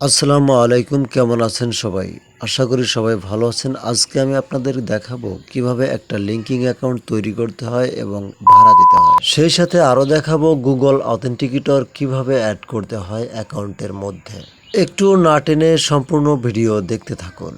আসসালামু আলাইকুম, কেমন আছেন সবাই? আশা করি সবাই ভালো আছেন। আজকে আমি আপনাদের দেখাবো কিভাবে একটা লিঙ্কিং অ্যাকাউন্ট তৈরি করতে হয় এবং ভাড়া দিতে হয়। সেই সাথে আরও দেখাবো গুগল অথেন্টিকেটর কিভাবে অ্যাড করতে হয় অ্যাকাউন্টের মধ্যে। একটু না টেনে সম্পূর্ণ ভিডিও দেখতে থাকুন।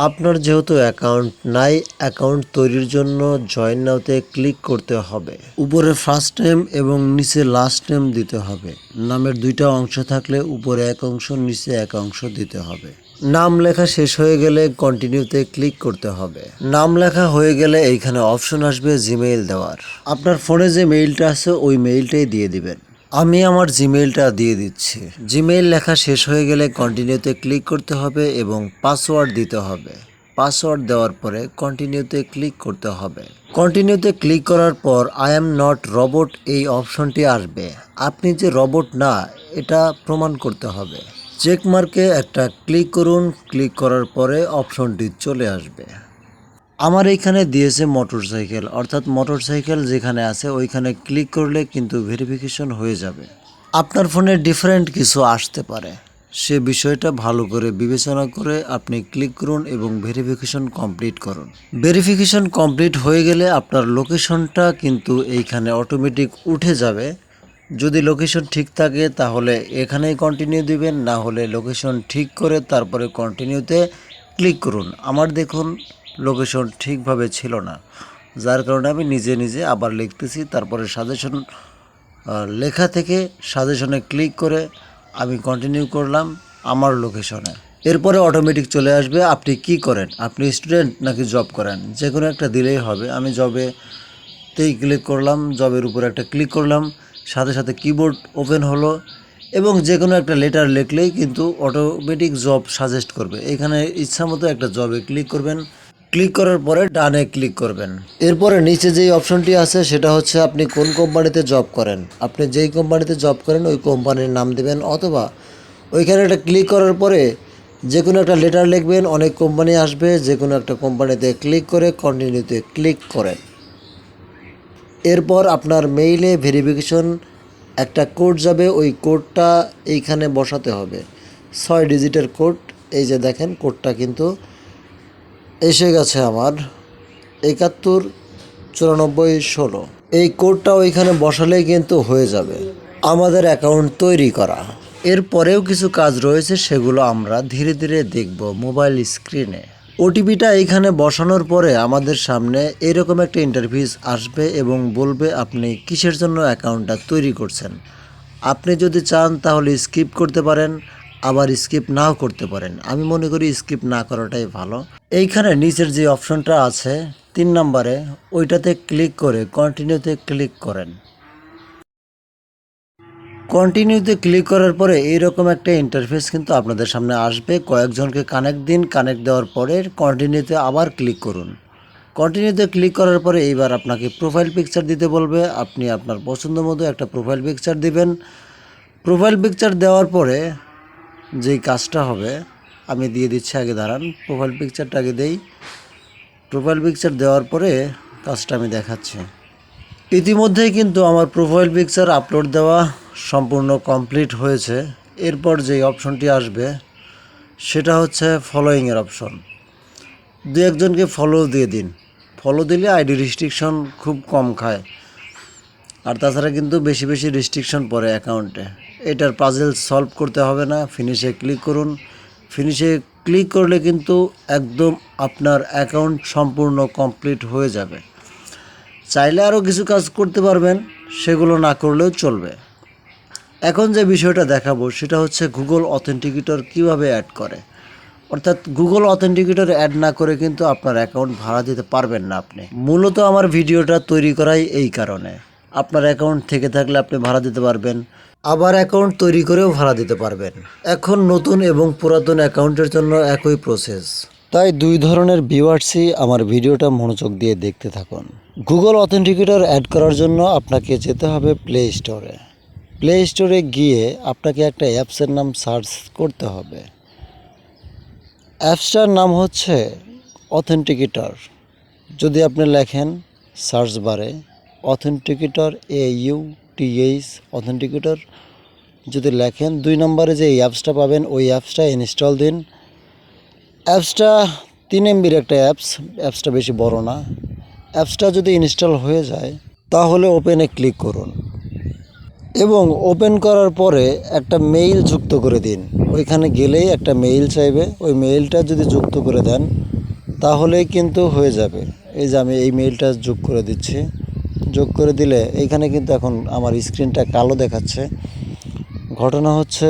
আপনার যেহেতু অ্যাকাউন্ট নাই, অ্যাকাউন্ট তৈরির জন্য জয়েন নাওতে ক্লিক করতে হবে। উপরে ফার্স্ট নেম এবং নিচে লাস্ট নেম দিতে হবে। নামের দুইটা অংশ থাকলে উপরে এক অংশ, নিচে এক অংশ দিতে হবে। নাম লেখা শেষ হয়ে গেলে কন্টিনিউতে ক্লিক করতে হবে। নাম লেখা হয়ে গেলে এইখানে অপশন আসবে জিমেইল দেওয়ার। আপনার ফোনে যে মেইলটা আছে ওই মেইলটাই দিয়ে দিবেন। আমি আমার জিমেইলটা দিয়ে দিচ্ছি। জিমেইল লেখা শেষ হয়ে গেলে কন্টিনিউতে ক্লিক করতে হবে এবং পাসওয়ার্ড দিতে হবে। পাসওয়ার্ড দেওয়ার পরে কন্টিনিউতে ক্লিক করতে হবে। কন্টিনিউতে ক্লিক করার পর আই অ্যাম নট রোবট এই অপশনটি আসবে। আপনি যে রোবট না এটা প্রমাণ করতে হবে। চেক মার্কে একটা ক্লিক করুন। ক্লিক করার পরে অপশনটি চলে আসবে। আমার এইখানে দিয়েছে মোটরসাইকেল, অর্থাৎ মোটরসাইকেল যেখানে আছে ওইখানে ক্লিক করলে কিন্তু ভেরিফিকেশন হয়ে যাবে। আপনার ফোনে ডিফারেন্ট কিছু আসতে পারে, সে বিষয়টা ভালো করে বিবেচনা করে আপনি ক্লিক করুন এবং ভেরিফিকেশন কমপ্লিট করুন। ভেরিফিকেশন কমপ্লিট হয়ে গেলে আপনার লোকেশনটা কিন্তু এইখানে অটোমেটিক উঠে যাবে। যদি লোকেশন ঠিক থাকে তাহলে এখানেই কন্টিনিউ দিবেন, না হলে লোকেশন ঠিক করে তারপরে কন্টিনিউতে ক্লিক করুন। আমার দেখুন লোকেশন ঠিকভাবে ছিল না, যার কারণে আমি নিজে নিজে আবার লিখতেছি। তারপরে সাজেশন লেখা থেকে সাজেশনে ক্লিক করে আমি কন্টিনিউ করলাম আমার লোকেশনে। এরপরে অটোমেটিক চলে আসবে আপনি কি করেন, আপনি স্টুডেন্ট নাকি জব করেন, যে কোনো একটা দিলেই হবে। আমি জবেতেই ক্লিক করলাম, জবের উপর একটা ক্লিক করলাম, সাথে সাথে কিবোর্ড ওপেন হলো এবং যে কোনো একটা লেটার লিখলেই কিন্তু অটোমেটিক জব সাজেস্ট করবে। এখানে ইচ্ছামতো একটা জবে ক্লিক করবেন। ক্লিক করার পরে ডানে ক্লিক করবেন। এরপরে নিচে যেই অপশনটি আছে সেটা হচ্ছে আপনি কোন কোম্পানিতে জব করেন। আপনি যেই কোম্পানিতে জব করেন ওই কোম্পানির নাম দেবেন, অথবা ওইখানে একটা ক্লিক করার পরে যে কোনো একটা লেটার লিখবেন। অনেক কোম্পানি আসবে, যে কোনো একটা কোম্পানিতে ক্লিক করে কন্টিনিউতে ক্লিক করেন। এরপর আপনার মেইলে ভেরিফিকেশন একটা কোড যাবে, ওই কোডটা এইখানে বসাতে হবে। 6 ডিজিটের কোড। এই যে দেখেন কোডটা কিন্তু এসে গেছে আমার 719416। এই কোডটা ওইখানে বসালেই কিন্তু হয়ে যাবে আমাদের অ্যাকাউন্ট তৈরি করা। এরপরেও কিছু কাজ রয়েছে, সেগুলো আমরা ধীরে ধীরে দেখব মোবাইল স্ক্রিনে। ওটিপিটা এইখানে বসানোর পরে আমাদের সামনে এরকম একটা ইন্টারফেস আসবে এবং বলবে আপনি কিসের জন্য অ্যাকাউন্টটা তৈরি করছেন। আপনি যদি চান তাহলে স্কিপ করতে পারেন, আবার স্কিপ নাও করতে পারেন। আমি মনে করি স্কিপ না করাটাই ভালো। এইখানে নিচের যে অপশনটা আছে 3 নম্বরে, ওইটাতে ক্লিক করে কন্টিনিউতে ক্লিক করেন। কন্টিনিউতে ক্লিক করার পরে এইরকম একটা ইন্টারফেস কিন্তু আপনাদের সামনে আসবে। কয়েকজনকে কানেক্ট দিন, কানেক্ট দেওয়ার পরে কন্টিনিউতে আবার ক্লিক করুন। কন্টিনিউতে ক্লিক করার পরে এইবার আপনাকে প্রোফাইল পিকচার দিতে বলবে। আপনি আপনার পছন্দ মতো একটা প্রোফাইল পিকচার দিবেন। প্রোফাইল পিকচার দেওয়ার পরে যেই কাজটা হবে আমি দিয়ে দিচ্ছি, আগে দাঁড়ান প্রোফাইল পিকচারটা আগে দেই। প্রোফাইল পিকচার দেওয়ার পরে কাজটা আমি দেখাচ্ছি। ইতিমধ্যেই কিন্তু আমার প্রোফাইল পিকচার আপলোড দেওয়া সম্পূর্ণ কমপ্লিট হয়েছে। এরপর যেই অপশনটি আসবে সেটা হচ্ছে ফলোয়িংয়ের অপশন। দু একজনকে ফলো দিয়ে দিন। ফলো দিলে আইডি রেস্ট্রিকশন খুব কম খায়, আর তাছাড়া কিন্তু বেশি বেশি রেস্ট্রিকশন পড়ে অ্যাকাউন্টে। এটার পাজেল সলভ করতে হবে না। ফিনিশে ক্লিক করুন। ফিনিশে ক্লিক করলে কিন্তু একদম আপনার অ্যাকাউন্ট সম্পূর্ণ কমপ্লিট হয়ে যাবে। চাইলে আরও কিছু কাজ করতে পারবেন, সেগুলো না করলেও চলবে। এখন যে বিষয়টা দেখাবো সেটা হচ্ছে গুগল অথেন্টিকেটর কিভাবে অ্যাড করে। অর্থাৎ গুগল অথেন্টিকেটর অ্যাড না করে কিন্তু আপনার অ্যাকাউন্ট ভাড়া দিতে পারবেন না আপনি। মূলত আমার ভিডিওটা তৈরি করাই এই কারণে। আপনার অ্যাকাউন্ট থেকে থাকলে আপনি ভাড়া দিতে পারবেন, আবার অ্যাকাউন্ট তৈরি করেও ভাড়া দিতে পারবেন। এখন নতুন এবং পুরাতন অ্যাকাউন্টের জন্য একই প্রসেস, তাই দুই ধরনের ভিউয়ার্সই আমার ভিডিওটা মনোযোগ দিয়ে দেখতে থাকুন। গুগল অথেন্টিকেটর অ্যাড করার জন্য আপনাকে যেতে হবে প্লে স্টোরে। প্লে স্টোরে গিয়ে আপনাকে একটা অ্যাপসের নাম সার্চ করতে হবে। অ্যাপসটার নাম হচ্ছে অথেন্টিকেটর। যদি আপনি লেখেন সার্চ বারে অথেন্টিকেটর, AUTH অথেন্টিকেটর, যদি লেখেন 2 নম্বরে যে এই অ্যাপসটা পাবেন ওই অ্যাপসটা ইনস্টল দিন। অ্যাপসটা 3 MBর একটা অ্যাপসটা বেশি বড় না। অ্যাপসটা যদি ইনস্টল হয়ে যায় তাহলে ওপেনে ক্লিক করুন এবং ওপেন করার পরে একটা মেইল যুক্ত করে দিন। ওইখানে গেলেই একটা মেইল চাইবে, ওই মেইলটা যদি যুক্ত করে দেন তাহলেই কিন্তু হয়ে যাবে। এই যে আমি এই মেইলটা যোগ করে দিচ্ছি। যোগ করে দিলে এইখানে কিন্তু এখন আমার স্ক্রিনটা কালো দেখাচ্ছে। ঘটনা হচ্ছে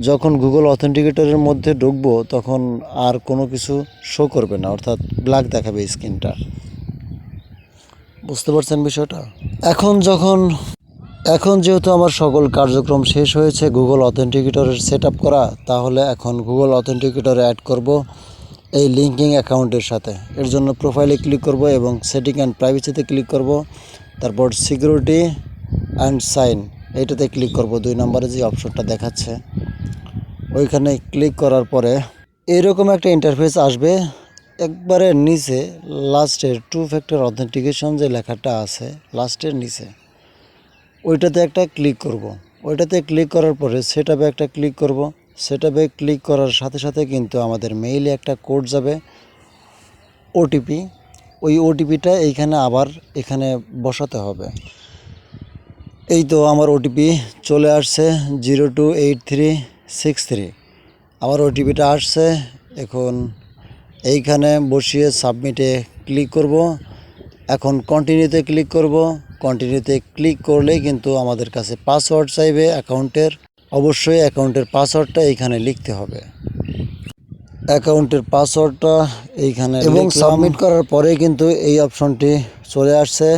যখন গুগল অথেন্টিকেটরের মধ্যে ঢুকবো তখন আর কোনো কিছু শো করবে না, অর্থাৎ ব্ল্যাক দেখাবে স্ক্রিনটা। বুঝতে পারছেন বিষয়টা? এখন যেহেতু আমার সকল কার্যক্রম শেষ হয়েছে গুগল অথেন্টিকেটরের সেট আপ করা, তাহলে এখন গুগল অথেন্টিকেটরে অ্যাড করব এই লিঙ্কিং অ্যাকাউন্টের সাথে। এর জন্য প্রোফাইলে ক্লিক করব এবং সেটিং অ্যান্ড প্রাইভেসিতে ক্লিক করব, তারপর সিকিউরিটি অ্যান্ড সাইন এইটাতে ক্লিক করব। 2 নম্বরে যে অপশনটা দেখাচ্ছে ওইখানে ক্লিক করার পরে এরকম একটা ইন্টারফেস আসবে। একবারে নিচে লাস্টের 2 ফ্যাক্টর অথেন্টিকেশন যে লেখাটা আছে লাস্টের নিচে ওইটাতে একটা ক্লিক করব। ওইটাতে ক্লিক করার পরে সেটআপে একটা ক্লিক করব। সেটআপে ক্লিক করার সাথে সাথে কিন্তু আমাদের মেইলে একটা কোড যাবে, ওটিপি। ওই ওটিপিটা এখানে বসাতে হবে। এই তো আমার ওটিপি চলে আসছে 028363। আমার ওটিপিটা আসছে। এখন এইখানে বসিয়ে সাবমিটে ক্লিক করব। এখন কন্টিনিউতে ক্লিক করব। কন্টিনিউতে ক্লিক করলেই কিন্তু আমাদের কাছে পাসওয়ার্ড চাইবে অ্যাকাউন্টের। অবশ্যই অ্যাকাউন্টের পাসওয়ার্ডটা এইখানে লিখতে হবে। অ্যাকাউন্টের পাসওয়ার্ডটা এইখানে এবং সাবমিট করার পরে কিন্তু এই অপশনটি চলে আসছে।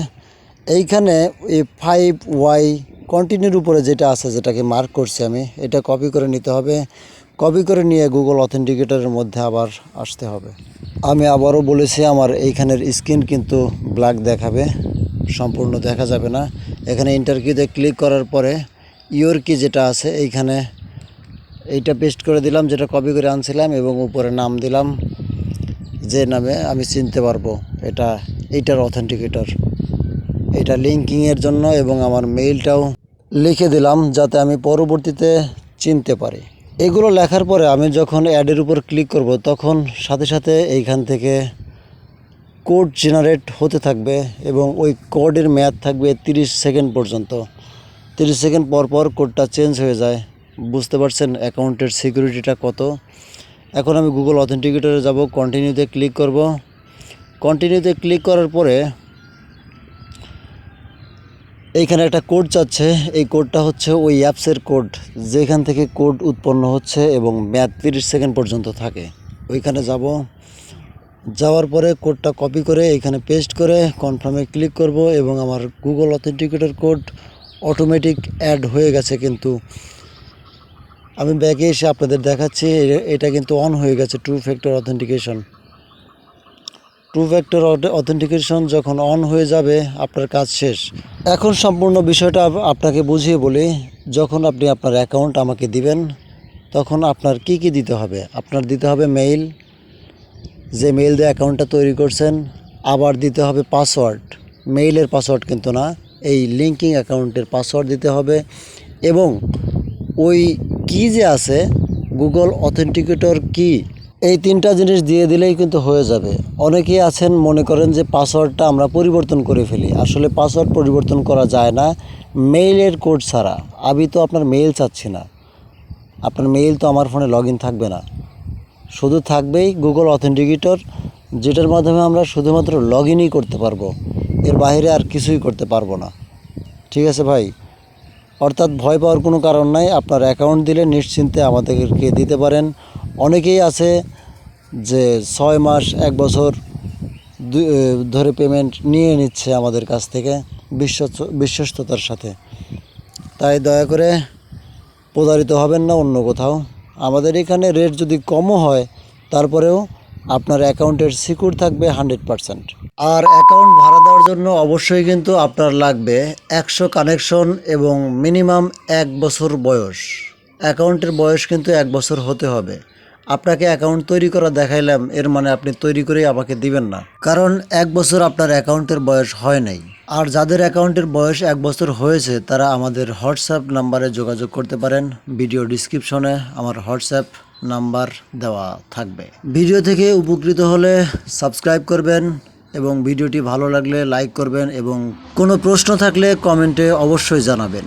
এইখানে এই 5Y কন্টিনিউর উপরে যেটা আছে, যেটাকে মার্ক করছি আমি, এটা কপি করে নিতে হবে। কপি করে নিয়ে গুগল অথেন্টিকেটরের মধ্যে আবার আসতে হবে। আমি আবারও বলেছি আমার এইখানের স্ক্রিন কিন্তু ব্ল্যাক দেখাবে, সম্পূর্ণ দেখা যাবে না। এখানে এন্টার কিতে ক্লিক করার পরে ইওর কি যেটা আছে এইখানে এইটা পেস্ট করে দিলাম, যেটা কপি করে আনছিলাম, এবং উপরে নাম দিলাম যে নামে আমি চিনতে পারবো এইটার অথেন্টিকেটর। এটা লিঙ্কিংয়ের জন্য, এবং আমার মেইলটাও লিখে দিলাম যাতে আমি পরবর্তীতে চিনতে পারি। এগুলো লেখার পরে আমি যখন অ্যাডের উপর ক্লিক করব তখন সাথে সাথে এইখান থেকে কোড জেনারেট হতে থাকবে এবং ওই কোডের মেয়াদ থাকবে 30 সেকেন্ড পর্যন্ত। 30 সেকেন্ড পর পর কোডটা চেঞ্জ হয়ে যায়। বুঝতে পারছেন অ্যাকাউন্টের সিকিউরিটিটা কত। এখন আমি গুগল অথেন্টিকেটরে যাব, কন্টিনিউতে ক্লিক করব। কন্টিনিউতে ক্লিক করার পরে এইখানে একটা কোড চাচ্ছে। এই কোডটা হচ্ছে ওই অ্যাপসের কোড যেখান থেকে কোড উৎপন্ন হচ্ছে এবং মেয়াদ 30 সেকেন্ড পর্যন্ত থাকে। ওইখানে যাব। যাওয়ার পরে কোডটা কপি করে এইখানে পেস্ট করে কনফার্মে ক্লিক করব এবং আমার Google authenticator code automatic add হয়ে গেছে। কিন্তু আমি ব্যাকে এসে আপনাদের দেখাচ্ছি এটা কিন্তু অন হয়ে গেছে। 2 ফ্যাক্টর অথেন্টিকেশন। 2 ফ্যাক্টর অথেন্টিকেশন যখন অন হয়ে যাবে আপনার কাজ শেষ। এখন সম্পূর্ণ বিষয়টা আপনাকে বুঝিয়ে বলি। যখন আপনি আপনার অ্যাকাউন্ট আমাকে দিবেন তখন আপনার কি কি দিতে হবে। আপনার দিতে হবে মেইল, যে মেইল দিয়ে অ্যাকাউন্টটা তৈরি করছেন। আবার দিতে হবে পাসওয়ার্ড, মেইলের পাসওয়ার্ড কিন্তু না, এই লিঙ্কিং অ্যাকাউন্টের পাসওয়ার্ড দিতে হবে। এবং ওই কি যে আছে গুগল অথেন্টিকেটর কি, এই 3টা জিনিস দিয়ে দিলেই কিন্তু হয়ে যাবে। অনেকেই আছেন মনে করেন যে পাসওয়ার্ডটা আমরা পরিবর্তন করে ফেলি। আসলে পাসওয়ার্ড পরিবর্তন করা যায় না মেইলের কোড ছাড়া। আমি তো আপনার মেইল চাচ্ছি না, আপনার মেইল তো আমার ফোনে লগ ইন থাকবে না, শুধু থাকবেই গুগল অথেন্টিকেটর, যেটার মাধ্যমে আমরা শুধুমাত্র লগ ইনই করতে পারবো, এর বাইরে আর কিছুই করতে পারবো না। ঠিক আছে ভাই? অর্থাৎ ভয় পাওয়ার কোনো কারণ নাই। আপনার অ্যাকাউন্ট দিলে নিশ্চিন্তে আমাদেরকে দিতে পারেন। অনেকেই আছে যে 6 মাস 1 বছর ধরে পেমেন্ট নিয়ে নিচ্ছে আমাদের কাছ থেকে বিশ্বস্ততার সাথে। তাই দয়া করে প্রতারিত হবেন না অন্য কোথাও। আমাদের এখানে রেট যদি কমও হয় তারপরেও আপনার অ্যাকাউন্টের সিকিউর থাকবে 100%। আর অ্যাকাউন্ট ভাড়া দেওয়ার জন্য অবশ্যই কিন্তু আপনার লাগবে 100 কানেকশন এবং মিনিমাম 1 বছর বয়স। অ্যাকাউন্টের বয়স কিন্তু 1 বছর হতে হবে। আপনাকে অ্যাকাউন্ট তৈরি করা দেখাইলাম, এর মানে আপনি তৈরি করেই আমাকে দিবেন না, কারণ 1 বছর আপনার অ্যাকাউন্টের বয়স হয় নাই। আর যাদের অ্যাকাউন্টের বয়স 1 বছর হয়েছে তারা আমাদের হোয়াটসঅ্যাপ নাম্বারে যোগাযোগ করতে পারেন। ভিডিও ডিসক্রিপশনে আমার হোয়াটসঅ্যাপ নাম্বার দেওয়া থাকবে। ভিডিও থেকে উপকৃত হলে সাবস্ক্রাইব করবেন এবং ভিডিওটি ভালো লাগলে লাইক করবেন এবং কোনো প্রশ্ন থাকলে কমেন্টে অবশ্যই জানাবেন।